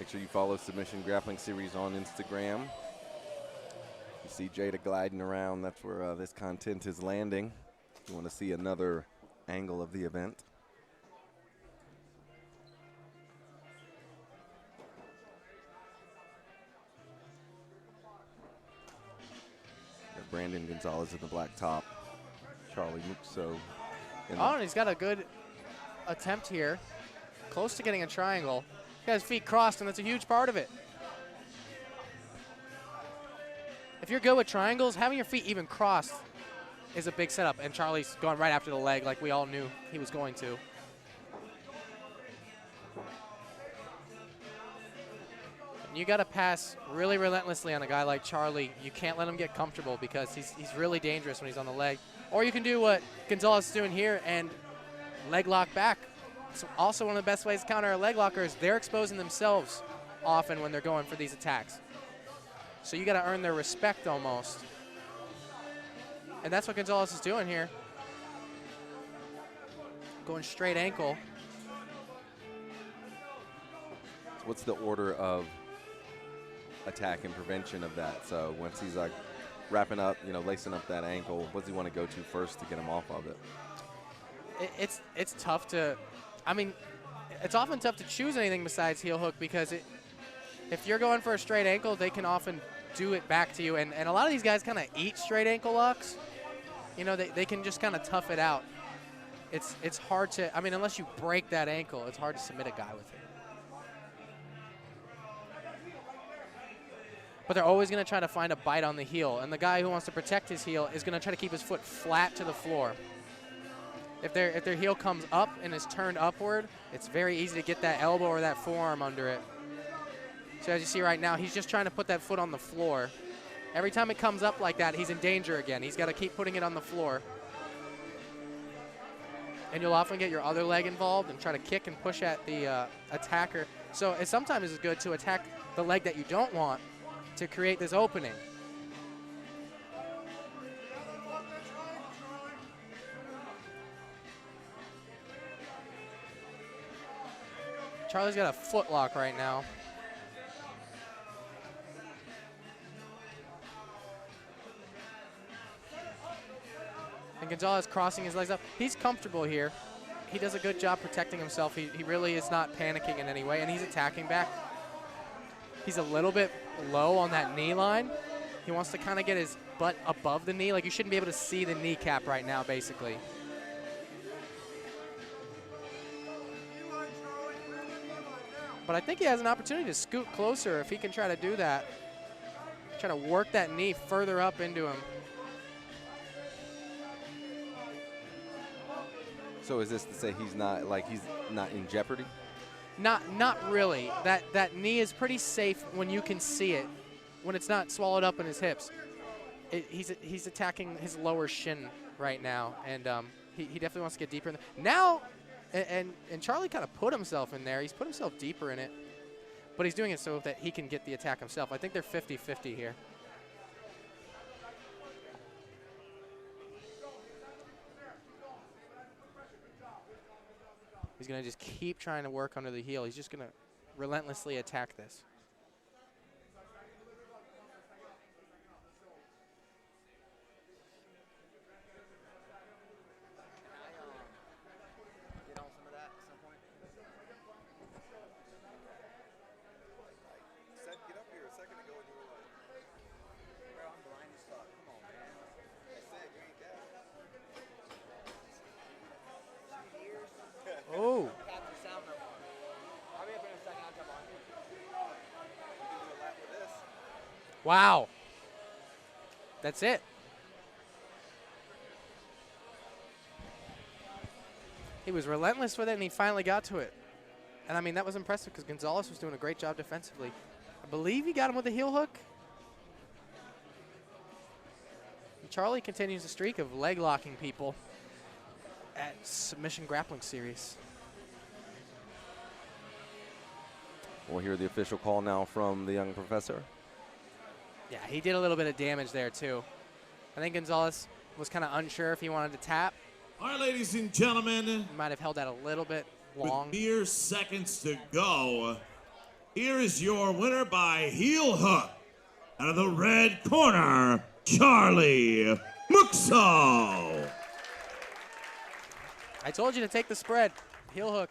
Make sure you follow Submission Grappling Series on Instagram. You see Jada gliding around. That's where this content is landing. If you want to see another angle of the event. Brandon Gonzalez in the black top. Charlie Muxo. And he's got a good attempt here. Close to getting a triangle. He got his feet crossed, and that's a huge part of it. If you're good with triangles, having your feet even crossed is a big setup. And Charlie's going right after the leg like we all knew he was going to. You got to pass really relentlessly on a guy like Charlie. You can't let him get comfortable because he's really dangerous when he's on the leg. Or you can do what Gonzalez is doing here and leg lock back. It's also one of the best ways to counter a leg locker is they're exposing themselves often when they're going for these attacks. So you got to earn their respect almost. And that's what Gonzalez is doing here. Going straight ankle. What's the order of attack and prevention of that? So once he's like wrapping up, lacing up that ankle, what does he want to go to first to get him off of it? It's tough to, it's often tough to choose anything besides heel hook because if you're going for a straight ankle, they can often do it back to you. And a lot of these guys kind of eat straight ankle locks. They can just kind of tough it out. It's hard to, unless you break that ankle, it's hard to submit a guy with it. But they're always going to try to find a bite on the heel. And the guy who wants to protect his heel is going to try to keep his foot flat to the floor. If their heel comes up and is turned upward, it's very easy to get that elbow or that forearm under it. So as you see right now, he's just trying to put that foot on the floor. Every time it comes up like that, he's in danger again. He's got to keep putting it on the floor. And you'll often get your other leg involved and try to kick and push at the attacker. So it sometimes is good to attack the leg that you don't want to create this opening. Charlie's got a foot lock right now. And Gonzalez crossing his legs up. He's comfortable here. He does a good job protecting himself. He really is not panicking in any way, and he's attacking back. He's a little bit low on that knee line. He wants to kind of get his butt above the knee. Like you shouldn't be able to see the kneecap right now, basically. But I think he has an opportunity to scoot closer if he can try to do that. Try to work that knee further up into him. So is this to say he's not in jeopardy? Not really. That knee is pretty safe when you can see it, when it's not swallowed up in his hips. He's attacking his lower shin right now, and he definitely wants to get deeper in there. Now, and Charlie kind of put himself in there. He's put himself deeper in it, but he's doing it so that he can get the attack himself. I think they're 50-50 here. He's going to just keep trying to work under the heel. He's just going to relentlessly attack this. Oh. Wow. That's it. He was relentless with it, and he finally got to it. And, I mean, that was impressive because Gonzalez was doing a great job defensively. I believe he got him with a heel hook. And Charlie continues the streak of leg locking people at Submission Grappling Series. We'll hear the official call now from the young professor. Yeah, he did a little bit of damage there, too. I think Gonzalez was kind of unsure if he wanted to tap. All right, ladies and gentlemen. He might have held that a little bit long. With mere seconds to go, Here is your winner by heel hook. Out of the red corner, Charlie Muxo. I told you to take the spread. Heel hook.